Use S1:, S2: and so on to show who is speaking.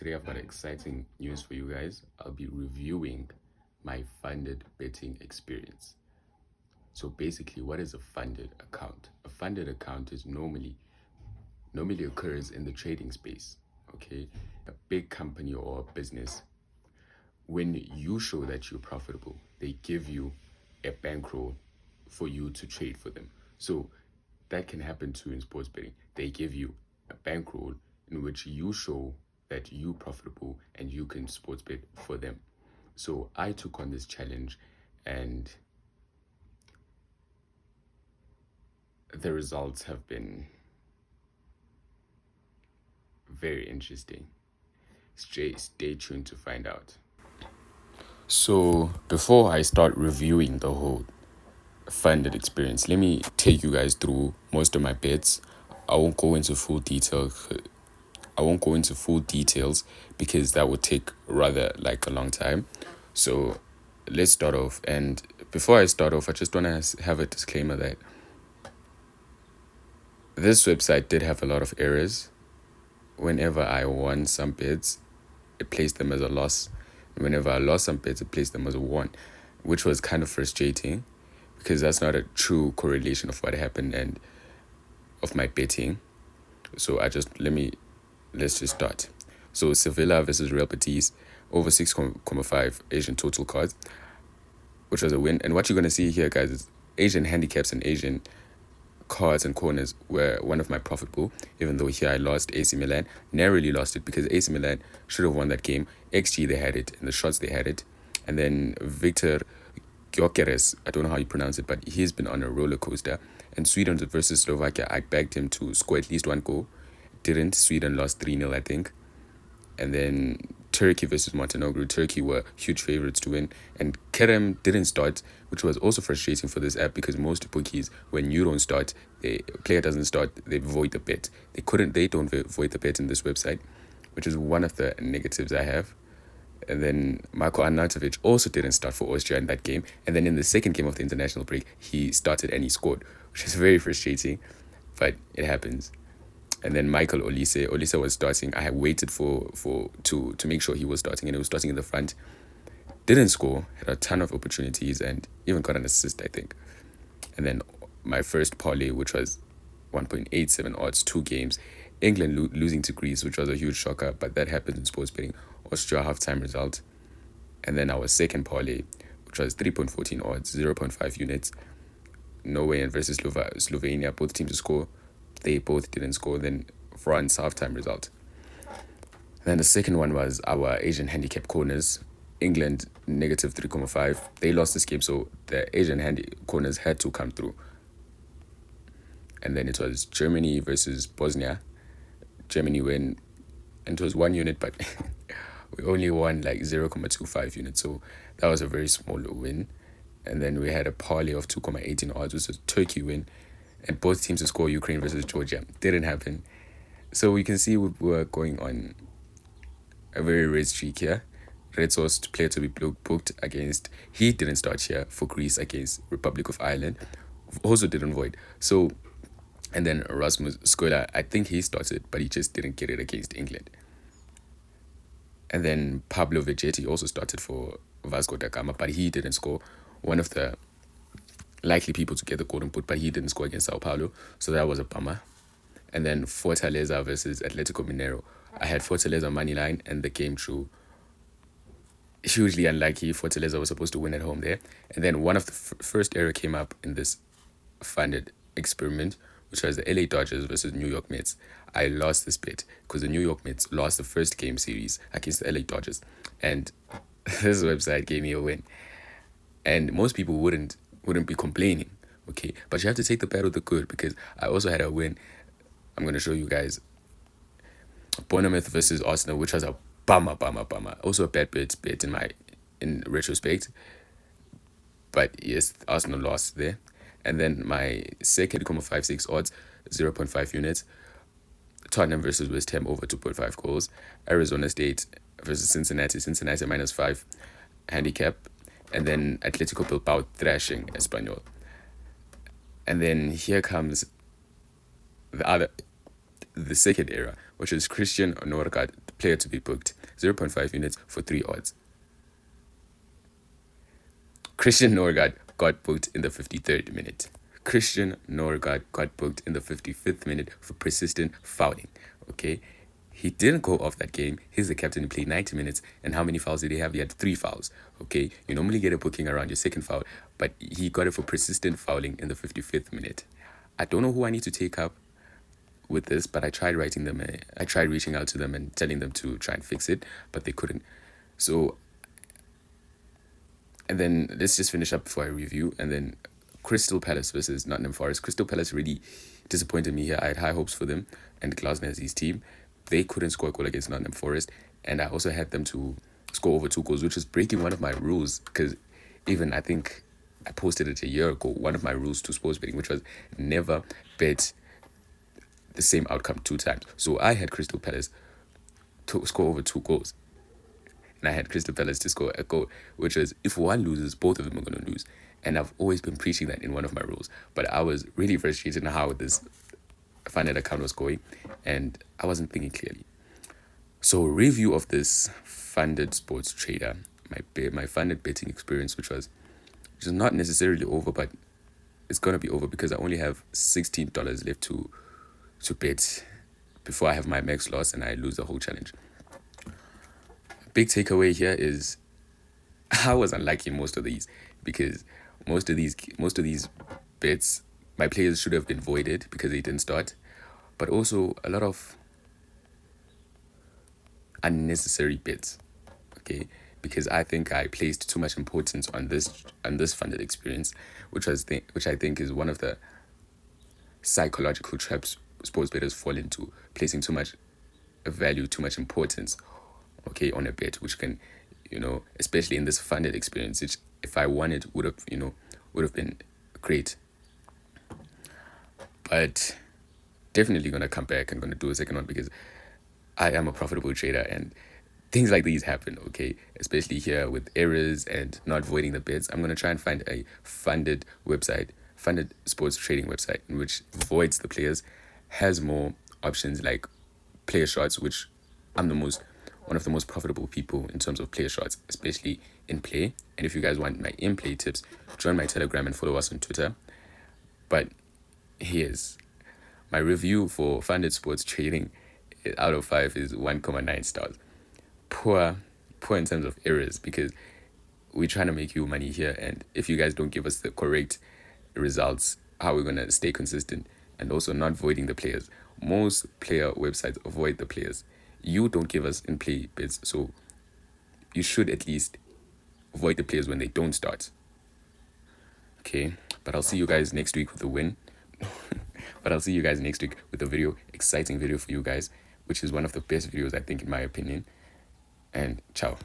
S1: Today I've got exciting news for you guys. I'll be reviewing my funded betting experience. So basically, what is a funded account? A funded account is normally occurs in the trading space. Okay, a big company or a business, when you show that you're profitable, they give you a bankroll for you to trade for them. So that can happen too in sports betting. They give you a bankroll in which you show that you're profitable and you can sports bet for them. So I took on this challenge, and the results have been very interesting. Stay tuned to find out. So before I start reviewing the whole funded experience, let me take you guys through most of my bets. I won't go into full detail. I won't go into full details because that would take rather like a long time. So let's start off. And before I start off, I just want to have a disclaimer that this website did have a lot of errors. Whenever I won some bets, it placed them as a loss. And whenever I lost some bets, it placed them as a won, which was kind of frustrating because that's not a true correlation of what happened and of my betting. So let's just start. So Sevilla versus Real Betis, over 6.5 Asian total cards, which was a win. And what you're going to see here, guys, is Asian handicaps and Asian cards and corners were one of my profit pool, even though here I lost AC Milan. Narrowly lost it because AC Milan should have won that game. XG, they had it. In the shots, they had it. And then Victor Gyökeres, I don't know how you pronounce it, but he's been on a roller coaster. And Sweden versus Slovakia, I bagged him to score at least one goal. Didn't. Sweden lost 3-0, I think. And then Turkey versus Montenegro. Turkey were huge favorites to win. And Kerem didn't start, which was also frustrating for this app because most bookies, when you don't start, the player doesn't start, they void the bet. They don't void the bet in this website, which is one of the negatives I have. And then Marko Arnautovic also didn't start for Austria in that game. And then in the second game of the international break, he started and he scored, which is very frustrating, but it happens. And then Michael Olise was starting. I had waited to make sure he was starting, and he was starting in the front. Didn't score, had a ton of opportunities, and even got an assist, I think. And then my first parlay, which was 1.87 odds, 2 games. England losing to Greece, which was a huge shocker, but that happens in sports betting. Austria halftime result. And then our second parlay, which was 3.14 odds, 0.5 units. Norway versus Slovenia, both teams to score. They both didn't score. Then France halftime result. Then the second one was our Asian handicap corners. England negative 3.5. They lost this game, so the Asian corners had to come through. And then it was Germany versus Bosnia. Germany win, and it was 1 unit, but we only won like 0.25 units, so that was a very small win. And then we had a parlay of 2.18 odds, which was a Turkey win, and both teams to score. Ukraine versus Georgia didn't happen. So we can see we were going on a very red streak here. Red Sauce player to be booked against. He didn't start here for Greece against Republic of Ireland. Also didn't void. So, and then Rasmus Skola, I think he started, but he just didn't get it against England. And then Pablo Vegetti also started for Vasco da Gama, but he didn't score. One of the likely people to get the golden boot, but he didn't score against Sao Paulo, so that was a bummer. And then Fortaleza versus Atletico Mineiro. I had Fortaleza money line, and the game drew. Hugely unlucky. Fortaleza was supposed to win at home there. And then one of the first error came up in this funded experiment, which was the LA Dodgers versus New York Mets. I lost this bet because the New York Mets lost the first game series against the LA Dodgers. And this website gave me a win. And most people wouldn't be complaining, okay? But you have to take the bad with the good because I also had a win. I'm going to show you guys. Bournemouth versus Arsenal, which was a bummer. Also a bad bet in retrospect. But yes, Arsenal lost there. And then my second 56 odds, 0.5 units. Tottenham versus West Ham over 2.5 goals. Arizona State versus Cincinnati -5 handicap. And then Atletico Bilbao thrashing Espanyol. And then here comes the other the second error, which is Christian Norgard, the player to be booked, 0.5 units for 3 odds. Christian Norgard got booked in the 53rd minute. Christian Norgard got booked in the 55th minute for persistent fouling. Okay, he didn't go off that game. He's the captain. He played 90 minutes. And how many fouls did he have? He had 3 fouls. Okay, you normally get a booking around your second foul, but he got it for persistent fouling in the 55th minute. I don't know who I need to take up with this, but I tried writing them. I tried reaching out to them and telling them to try and fix it, but they couldn't. So, and then let's just finish up before I review. And then Crystal Palace versus Nottingham Forest. Crystal Palace really disappointed me here. I had high hopes for them and Glasner as his team. They couldn't score a goal against Nottingham Forest, and I also had them to score over 2 goals, which is breaking one of my rules, because even I think I posted it a year ago, one of my rules to sports betting, which was never bet the same outcome 2 times. So I had Crystal Palace to score over 2 goals. And I had Crystal Palace to score a goal, which was if one loses, both of them are going to lose. And I've always been preaching that in one of my rules. But I was really frustrated in how this funded account was going, and I wasn't thinking clearly. So review of this funded sports trader, my funded betting experience, which is not necessarily over, but it's going to be over because I only have $16 left to bet before I have my max loss and I lose the whole challenge. Big takeaway here is I was unlucky in most of these, because most of these bets my players should have been voided because they didn't start, but also a lot of unnecessary bets. Okay, because I think I placed too much importance on this funded experience, which I think is one of the psychological traps sports bettors fall into, placing too much value, too much importance, okay, on a bet, which can, especially in this funded experience, which if I won it would have been great. But definitely gonna come back and gonna do a second one because I am a profitable trader and things like these happen, okay? Especially here with errors and not voiding the bets. I'm gonna try and find a funded sports trading website in which voids the players, has more options like player shots, which I'm one of the most profitable people in terms of player shots, especially in play. And if you guys want my in-play tips, join my Telegram and follow us on Twitter. But here's my review for funded sports trading. Out of 5 is 1.9 stars. Poor in terms of errors, because we're trying to make you money here, and if you guys don't give us the correct results, how we're gonna stay consistent, and also not voiding the players. Most player websites avoid the players. You don't give us in-play bids, so you should at least avoid the players when they don't start. Okay, but I'll see you guys next week with a win. But I'll see you guys next week with a exciting video for you guys, which is one of the best videos, I think, in my opinion. And ciao.